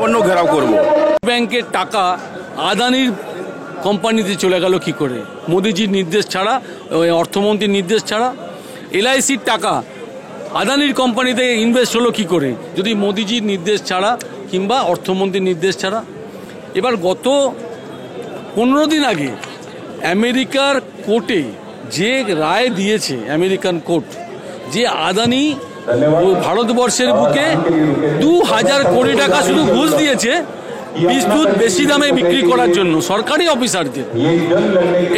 অন্য ঘেরাও করব। ব্যাংকের টাকা আদানির কোম্পানিতে চলে গেল কি করে? মোদিজির নির্দেশ ছাড়া, অর্থমন্ত্রীর নির্দেশ ছাড়া। এলআইসির টাকা আদানির কোম্পানিতে ইনভেস্ট হলো কি করে যদি মোদিজির নির্দেশ ছাড়া কিংবা অর্থমন্ত্রীর নির্দেশ ছাড়া? এবার গত 15 দিন আগে আমেরিকার কোর্টে যে রায় দিয়েছে, আমেরিকান কোর্ট, যে আদানি ভারতবর্ষের বুকে 2000 কোটি টাকা শুধু ঘুষ দিয়েছে বিদ্যুৎ বেশি দামে বিক্রি করার জন্য সরকারি অফিসারদের।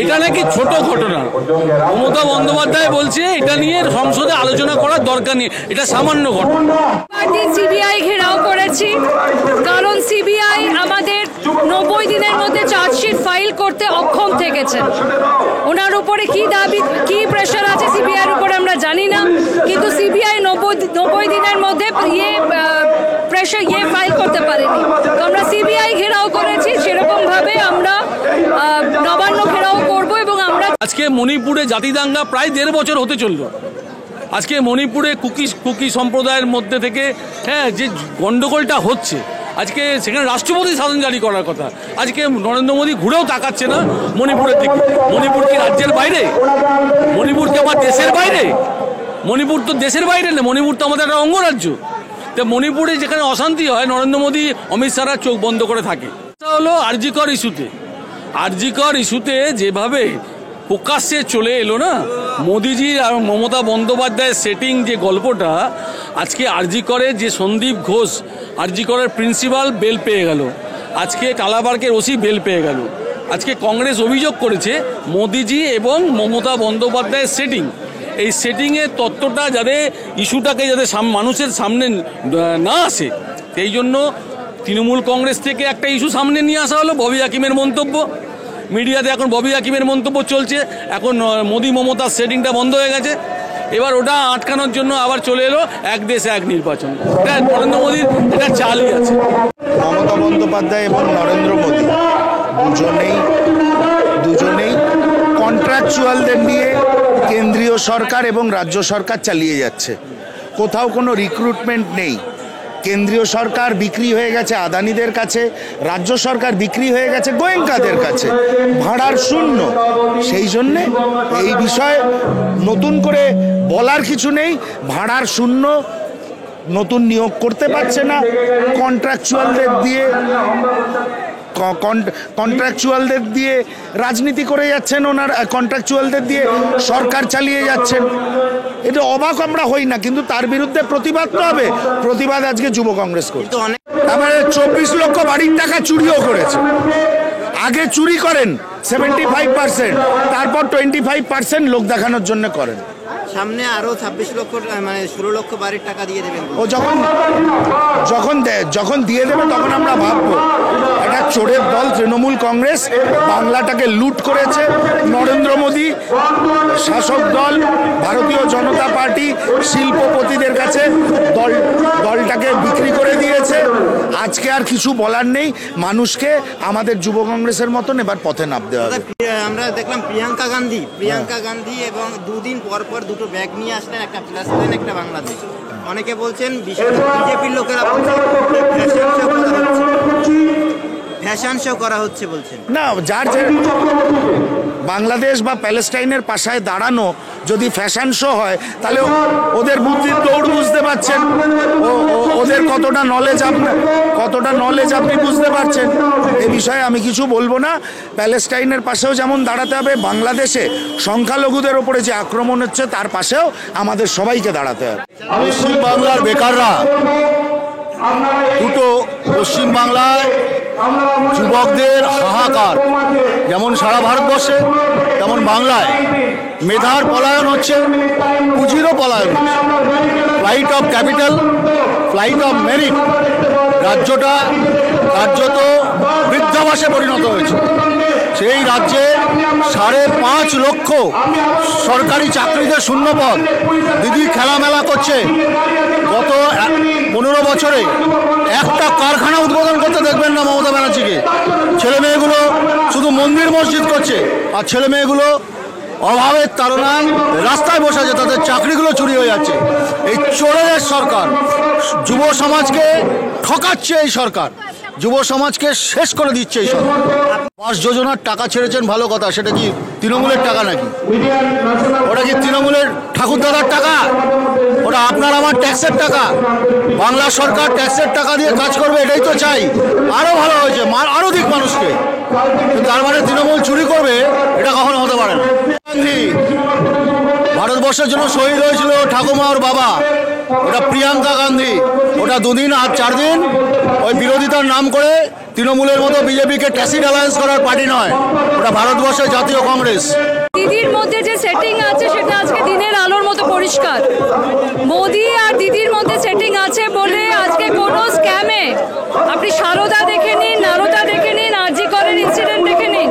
এটা নাকি ছোট ঘটনা। মমতা বন্দ্যোপাধ্যায় বলছে এটা নিয়ে সংসদে আলোচনা করার দরকার নেই, এটা সামান্য ঘটনা। সিবিআই ঘেরাও করেছি কারণ সিবিআই আমাদের 90 দিনের মধ্যে চার্জশিট ফাইল করতে অক্ষম থেকেছে। ওনার উপরে কি দাবি, কি প্রেশার আছে সিবিআইয়ের উপরে আমরা জানি না, কিন্তু সিবিআই 90 দিনের মধ্যে প্রেশার ফাইল করতে পারেনি। তো আমরা সিবিআই ঘেরাও করেছি, সেরকম ভাবে আমরা নবান্ন ঘেরাও করব। এবং আমরা আজকে মণিপুরে জাতিদাঙ্গা প্রায় 1.5 বছর হতে চলল। আজকে মণিপুরে কুকি সম্প্রদায়ের মধ্যে থেকে যে গন্ডগোলটা হচ্ছে, আজকে সেখানে রাষ্ট্রপতি শাসন জারি করার কথা। আজকে নরেন্দ্র মোদী ঘুরেও তাকাচ্ছে না মণিপুরের দিকে। মণিপুর কি রাজ্যের বাইরে? মণিপুর কি আমার দেশের বাইরে? মণিপুর তো দেশের বাইরে না, মণিপুর তো আমাদের একটা অঙ্গরাজ্য। তো মণিপুরে যেখানে অশান্তি হয় নরেন্দ্র মোদী, অমিত শাহরা চোখ বন্ধ করে থাকে। হলো আরজিকর ইস্যুতে যেভাবে প্রকাশ্যে চলে এলো না মোদিজি আর মমতা বন্দ্যোপাধ্যায়ের সেটিং যে গল্পটা, আজকে আরজিকরে যে সন্দীপ ঘোষ আরজিকরের প্রিন্সিপাল বেল পেয়ে গেল, আজকে কালাবার্গের ওসি বেল পেয়ে গেল। আজকে কংগ্রেস অভিযোগ করেছে মোদিজি এবং মমতা বন্দ্যোপাধ্যায়ের সেটিং, এই সেটিংয়ের তত্ত্বটা যাতে ইস্যুটাকে যাতে মানুষের সামনে না আসে, সেই জন্য তৃণমূল কংগ্রেস থেকে একটা ইস্যু সামনে নিয়ে আসা হলো, ববি হাকিমের মন্তব্য। মিডিয়াতে এখন ববি হাকিমের মন্তব্য চলছে, এখন মোদি মমতার সেটিংটা বন্ধ হয়ে গেছে। এবার ওটা আটকানোর জন্য আবার চলে এলো এক দেশ এক নির্বাচন। এটা নরেন্দ্র মোদীর এটা চালই আছে। মমতা বন্দ্যোপাধ্যায় এবং নরেন্দ্র মোদী দুজনেই কন্ট্রাকচুয়ালদের নিয়ে কেন্দ্রীয় সরকার এবং রাজ্য সরকার চালিয়ে যাচ্ছে। কোথাও কোনো রিক্রুটমেন্ট নেই। কেন্দ্রীয় সরকার বিক্রি হয়ে গেছে আদানিদের কাছে, রাজ্য সরকার বিক্রি হয়ে গেছে গোয়েঙ্কাদের কাছে, ভাড়ার শূন্য। সেই জন্যে এই বিষয়ে নতুন করে বলার কিছু নেই। ভাড়ার শূন্য, নতুন নিয়োগ করতে পারছে না, কন্ট্রাকচুয়ালদের দিয়ে রাজনীতি করে যাচ্ছেন ওনারা, কন্ট্রাকচুয়ালদের দিয়ে সরকার চালিয়ে যাচ্ছেন। এটা অবাক আমরা হই না, কিন্তু তার বিরুদ্ধে প্রতিবাদ তো হবে। প্রতিবাদ আজকে যুব কংগ্রেস করছে। তারপরে 24 লক্ষ বাড়ির টাকা চুরিও করেছে। আগে চুরি করেন 75%, তারপর 25% লোক দেখানোর জন্য করেন। সামনে আরো 26 লক্ষ মানে 16 লক্ষ বাড়ির টাকা দিয়ে দেবেন। ও যখন দিয়ে দেবে তখন আমরা ভাববো। একটা চোরের দল তৃণমূল কংগ্রেস বাংলাটাকে লুট করেছে। নরেন্দ্র মোদী শাসক দল ভারতীয় জনতা পার্টি শিল্পপতিদের কাছে দলটাকে বিক্রি করে দিয়েছে। আজকে আর কিছু বলার নেই। মানুষকে আমাদের যুব কংগ্রেসের মতন এবার পথে নামতে হবে। আমরা দেখলাম প্রিয়াঙ্কা গান্ধী এবং 2 দিন পর দুটো ব্যাগ নিয়ে আসলেন, একটা প্লাস্টিক একটা বাংলাদেশ। অনেকে বলছেন বিজেপির লোকেরা ফ্যাশন শো করা হচ্ছে বলছেন। না, যার বাংলাদেশ বা প্যালেস্টাইনের পাশায় দাঁড়ানো যদি ফ্যাশন শো হয়, তাহলে ওদের বুদ্ধির দৌড় বুঝতে পারছেন, ওদের কতটা নলেজ আপনি বুঝতে পারছেন। এ বিষয়ে আমি কিছু বলবো না। প্যালেস্টাইনের পাশেও যেমন দাঁড়াতে হবে, বাংলাদেশে সংখ্যালঘুদের ওপরে যে আক্রমণ হচ্ছে তার পাশেও আমাদের সবাইকে দাঁড়াতে হবে। পশ্চিমবাংলার বেকাররা দুটো, পশ্চিমবাংলায় যুবকদের হাহাকার, যেমন সারা ভারতবর্ষে তেমন বাংলায় মেধার পলায়ন হচ্ছে, পুঁজিরও পলায়ন হচ্ছে। Flight of capital, flight of merit, রাজ্যটা কার্যত বৃদ্ধাবাসে পরিণত হয়েছে। সেই রাজ্যে 5.5 লক্ষ সরকারি চাকরিতে শূন্যপদ। দিদি খেলামেলা করছে। গত 15 বছরে একটা কারখানা উদ্বোধন করতে দেখবেন না মমতা ব্যানার্জিকে। ছেলে মেয়েগুলো শুধু মন্দির মসজিদ করছে, আর ছেলে মেয়েগুলো অভাবের তাড়নায় রাস্তায় বসে আছে, তাদের চাকরিগুলো চুরি হয়ে যাচ্ছে। এই চোরের সরকার যুব সমাজকে ঠকাচ্ছে, এই সরকার যুব সমাজকে শেষ করে দিচ্ছে এই সরকার। আবাস যোজনার টাকা ছেড়েছেন ভালো কথা, সেটা কি তৃণমূলের টাকা নাকি? ওটা কি তৃণমূলের ঠাকুরদাদার টাকা? ওটা আপনার আমার ট্যাক্সের টাকা। বাংলা সরকার ট্যাক্সের টাকা দিয়ে কাজ করবে, এটাই তো চাই। আরো ভালো হয়েছে, আরো দিক মানুষকে, তার মানে তৃণমূল চুরি করবে এটা কখনো হতে পারে না। গান্ধী ভারতবর্ষের জন্য শহীদ হয়েছিল ঠাকুমা ওর বাবা, ওটা প্রিয়াঙ্কা গান্ধী। ওটা 2 দিন আর 4 দিন ওই বিরোধিতার নাম করে তৃণমূলের মতো বিজেপিকে ট্যাসিড অ্যালায়েন্স করার পার্টি নয়, ওটা ভারতবর্ষের জাতীয় কংগ্রেস। দিদির মধ্যে যে সেটিং আছে সেটা আজকে দিনের আলোর মতো পরিষ্কার। মোদি আর দিদির মধ্যে সেটিং আছে বলে আজকে কোনো স্ক্যামে, আপনি সারদা দেখে নিন, নারদা দেখে নিন, আরজি করের ইনসিডেন্ট দেখে নিন,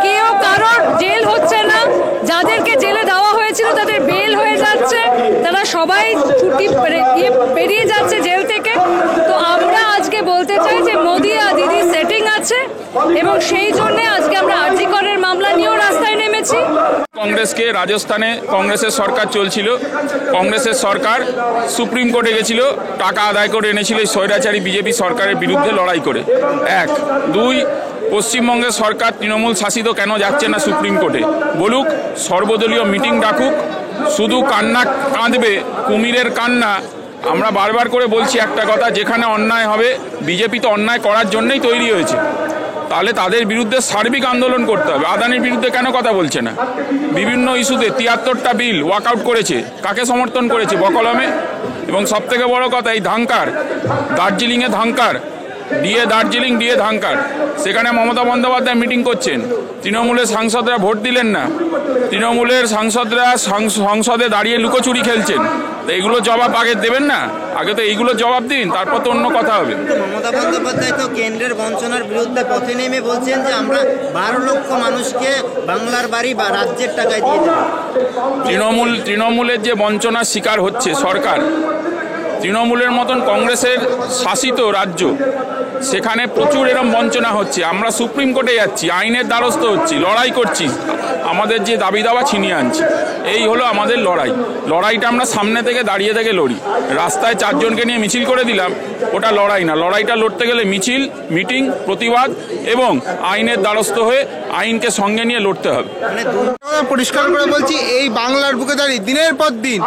কেউ কারোর জেল হচ্ছে না। যাদেরকে জেলে দেওয়া হয়েছিল তাদের বেল হয়ে যাচ্ছে, তারা সবাই ছুটি পেরিয়ে যাচ্ছে জেল থেকে। তো আমরা আজকে বলতে চাই যে মোদি আর দিদির সেটিং আছে এবং সেই জন্য আজকে আমরা আরজি করের মামলা নিয়েও রাস্তায় নেমেছি। কংগ্রেসকে রাজস্থানে কংগ্রেসের সরকার চলছিল, কংগ্রেসের সরকার সুপ্রিম কোর্টে গেছিল, টাকা আদায় করে এনেছিল এই স্বৈরাচারী বিজেপি সরকারের বিরুদ্ধে লড়াই করে। 1, 2, পশ্চিমবঙ্গের সরকার তৃণমূল শাসিত কেন যাচ্ছে না সুপ্রিম কোর্টে? বলুক, সর্বদলীয় মিটিং ডাকুক। শুধু কান্না কাঁদবে, কুমিরের কান্না। আমরা বারবার করে বলছি একটা কথা, যেখানে অন্যায় হবে, বিজেপি তো অন্যায় করার জন্যই তৈরি হয়েছে, তাহলে তাদের বিরুদ্ধে সার্বিক আন্দোলন করতে হবে। আদানির বিরুদ্ধে কেন কথা বলছে না? বিভিন্ন ইস্যুতে 73টা বিল ওয়াকআউট করেছে, কাকে সমর্থন করেছে? বকলমে। এবং সবথেকে বড় কথা, এই ধাঙ্কার, দার্জিলিংয়ে ধাঙ্কার, দার্জিলিং ধাঙ্কার, সেখানে মমতা বন্দ্যোপাধ্যায় মিটিং করছেন, তৃণমূলের সাংসদরা ভোট দিলেন না, তৃণমূলের সাংসদরা সংসদে দাঁড়িয়ে লুকোচুরি খেলছেন। তো এইগুলো জবাব আগে দেবেন না? আগে তো এইগুলো জবাব দিন, তারপর তো অন্য কথা হবে। মমতা বন্দ্যোপাধ্যায় তো কেন্দ্রের বঞ্চনার বিরুদ্ধে পথে নেমে বলছেন যে আমরা 12 লক্ষ মানুষকে বাংলার বাড়ি বা রাজ্যের টাকায় দিয়ে দেব। তৃণমূলের যে বঞ্চনার শিকার হচ্ছে সরকার, তৃণমূলের মতন কংগ্রেসের শাসিত রাজ্য, সেখানে প্রচুর এরম বঞ্চনা হচ্ছে। আমরা সুপ্রিম কোর্টে যাচ্ছি, আইনের দ্বারস্থ হচ্ছি, লড়াই করছি, আমাদের যে দাবি দাওয়া ছিনিয়ে আনছি। এই হলো আমাদের লড়াইটা আমরা সামনে থেকে দাঁড়িয়ে থেকে লড়ি। রাস্তায় 4 জনকে নিয়ে মিছিল করে দিলাম, ওটা লড়াই না। লড়াইটা লড়তে গেলে মিছিল, মিটিং, প্রতিবাদ এবং আইনের দ্বারস্থ হয়ে আইনকে সঙ্গে নিয়ে লড়তে হবে। পরিষ্কার করে বলছি, এই বাংলার বুকে দাঁড়িয়ে দিনের পর দিন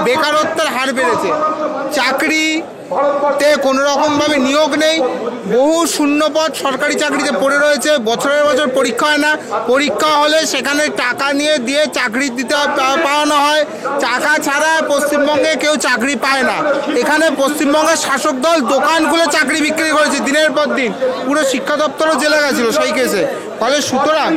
বেকারত্বের হার বেড়েছে, চাকরিতে কোনো রকমভাবে নিয়োগ নেই, বহু শূন্যপদ সরকারি চাকরিতে পড়ে রয়েছে, বছরের বছর পরীক্ষা হয় না, পরীক্ষা হলে সেখানে টাকা নিয়ে দিয়ে চাকরি দিতে পাওয়ানো হয়। টাকা ছাড়া পশ্চিমবঙ্গে কেউ চাকরি পায় না। এখানে পশ্চিমবঙ্গের শাসক দল দোকান খুলে চাকরি বিক্রি করেছে দিনের পর দিন, পুরো শিক্ষা দপ্তরও জেলে গেছিল সেই কেসে। ফলে সুতরাং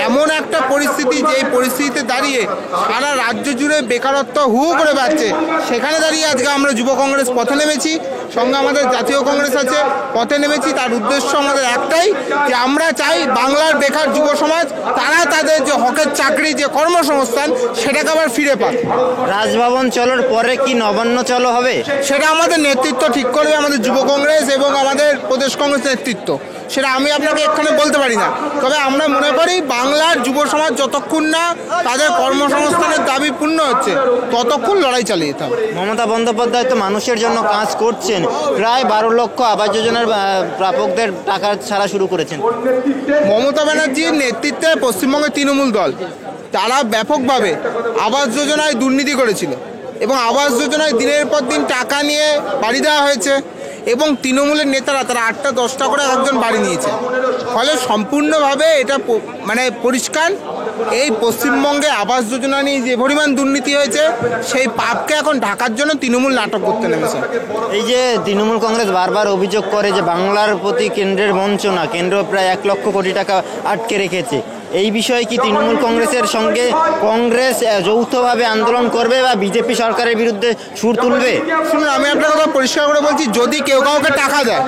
এমন একটা পরিস্থিতি, যে পরিস্থিতিতে দাঁড়িয়ে সারা রাজ্য জুড়ে বেকারত্ব হু করে বাড়ছে, সেখানে দাঁড়িয়ে আজকে আমরা যুব কংগ্রেস পথে নেমেছি, সঙ্গে আমাদের জাতীয় কংগ্রেস আছে, পথে নেমেছি। তার উদ্দেশ্য আমাদের একটাই, যে আমরা চাই বাংলার বেকার যুব সমাজ তারা তাদের যে হকের চাকরি, যে কর্মসংস্থান, সেটাকে আবার ফিরে পায়। রাজভবন চলোর পরে কি নবান্ন চলো হবে? সেটা আমাদের নেতৃত্ব ঠিক করবে, আমাদের যুব কংগ্রেস এবং আমাদের প্রদেশ কংগ্রেস নেতৃত্ব। সেটা আমি আপনাকে এখানে বলতে পারি না, তবে আমরা মনে করি বাংলার যুব সমাজ যতক্ষণ না তাদের কর্মসংস্থানের দাবি পূর্ণ হচ্ছে, ততক্ষণ লড়াই চালিয়ে যেতে হবে। মমতা বন্দ্যোপাধ্যায় তো মানুষের জন্য কাজ করছেন, প্রায় 12 লক্ষ আবাস যোজনার প্রাপকদের টাকা ছাড়া শুরু করেছেন। মমতা ব্যানার্জির নেতৃত্বে পশ্চিমবঙ্গের তৃণমূল দল, তারা ব্যাপকভাবে আবাস যোজনায় দুর্নীতি করেছিল এবং আবাস যোজনায় দিনের পর দিন টাকা নিয়ে বাড়ি দেওয়া হয়েছে এবং তৃণমূলের নেতারা তারা 8টা 10টা করে একজন বাড়ি নিয়েছে। ফলে সম্পূর্ণভাবে এটা মানে পরিষ্কার, এই পশ্চিমবঙ্গে আবাস যোজনা নিয়ে যে পরিমাণ দুর্নীতি হয়েছে, সেই পাপকে এখন ঢাকার জন্য তৃণমূল নাটক করতে নেমেছে। এই যে তৃণমূল কংগ্রেস বারবার অভিযোগ করে যে বাংলার প্রতি কেন্দ্রের বঞ্চনা, কেন্দ্র প্রায় 1 লক্ষ কোটি টাকা আটকে রেখেছে, এই বিষয়ে কি তৃণমূল কংগ্রেসের সঙ্গে কংগ্রেস যৌথভাবে আন্দোলন করবে বা বিজেপি সরকারের বিরুদ্ধে সুর তুলবে? শুনুন, আমি আপনার কথা পরিষ্কার করে বলছি, যদি কেউ কেউ কাউকে টাকা দেয়,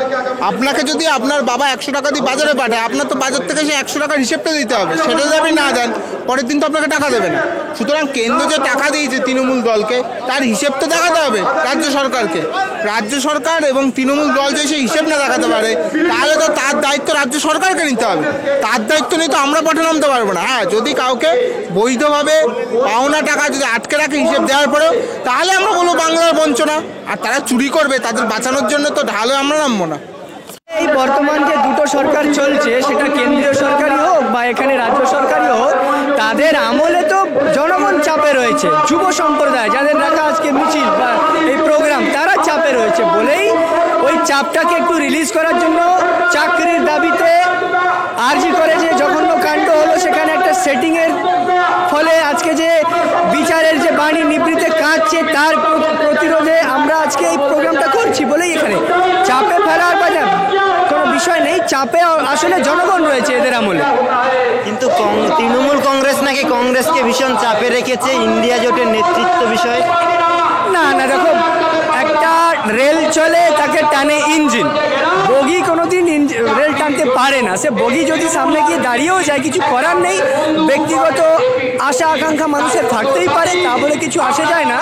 আপনাকে যদি আপনার বাবা 100 টাকা দিয়ে বাজারে পাঠায়, আপনার তো বাজার থেকে সেই 100 টাকার হিসেবটা দিতে হবে। সেটা যদি আপনি না দেন, পরের দিন তো আপনাকে টাকা দেবে না। সুতরাং কেন্দ্র যে টাকা দিয়েছে তৃণমূল দলকে, তার হিসেব তো দেখাতে হবে রাজ্য সরকারকে। রাজ্য সরকার এবং তৃণমূল দল যে সেই হিসেব না দেখাতে পারে, তাহলে তো তার দায়িত্ব রাজ্য সরকারকে নিতে হবে। তার দায়িত্ব নিয়ে তো আমরা পাঠে নামতে পারবো না। হ্যাঁ, যদি কাউকে বৈধভাবে পাওনা টাকা যদি আটকে রাখে হিসেব দেওয়ার পরেও, তাহলে আমরা বলবো বাংলার বঞ্চনা। আর তারা চুরি করবে, তাদের বাঁচানোর জন্য তো ঢালে আমরা নামবো না। এই বর্তমান যে দুটো সরকার চলছে, সেটা কেন্দ্রীয় সরকারই হোক বা এখানে রাজ্য সরকারই হোক, তাদের আমলে তো জনগণ চাপে রয়েছে। যুব সম্প্রদায় যাদের রাখা আজকে মিছিল বা এই প্রোগ্রাম, তারা চাপে রয়েছে বলেই ওই চাপটাকে একটু রিলিজ করার জন্য চাকরির দাবিতে আরজি করে যে জঘন্য কাণ্ড হলো, সেখানে একটা সেটিংয়ের ফলে আজকে যে বিচারের যে বাণী নিবৃতে কাঁদছে, তার প্রতিরোধে আমরা আজকে এই প্রোগ্রামটা করছি বলেই এখানে চাপে ফেলার বাজার কোনো বিষয় নেই। চাপে আসলে জনগণ রয়েছে এদের আমলে। কিন্তু তৃণমূল কংগ্রেস নাকি কংগ্রেসকে ভীষণ চাপে রেখেছে ইন্ডিয়া জোটের নেতৃত্ব বিষয়ে। না না, দেখো, একটা রেল চলে, তাকে টানে ইঞ্জিন। বগি কোনোদিন রেল টানতে পারে না। সে বগি যদি সামনে গিয়ে দাঁড়িয়েও যায়, কিছু করার নেই। ব্যক্তিগত আশা আকাঙ্ক্ষা মানুষের থাকতেই পারে, তা বলে কিছু আসে যায় না।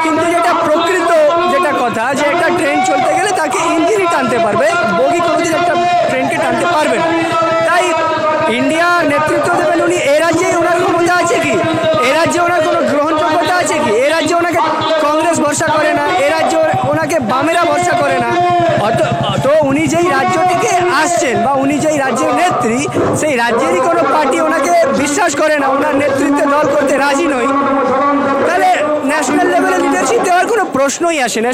কিন্তু যেটা প্রকৃত যেটা কথা, যে একটা ট্রেন চলতে গেলে তাকে ইঞ্জিনই টানতে পারবে, বগি কোনোদিন একটা ট্রেনকে টানতে পারবে না। তাই ইন্ডিয়া নেতৃত্ব দেবেন উনি। এ রাজ্যে ওনার ক্ষমতা আছে কি? এ রাজ্যে ওনার কোনো গ্রহণযোগ্যতা আছে কি? এ রাজ্যে ওনাকে কংগ্রেস ভরসা করে না, এ রাজ্যে ওনাকে বামেরা ভরসা করে না। তো উনি যেই রাজ্য থেকে আসছেন বা উনি যেই রাজ্যের নেত্রী, সেই রাজ্যেরই কোনো পার্টি ওনাকে বিশ্বাস করে না, ওনার নেতৃত্বে দল করতে রাজি নয়। তাহলে ন্যাশনাল লেভেলে লিডারশিপ দেওয়ার কোনো প্রশ্নই আসে না।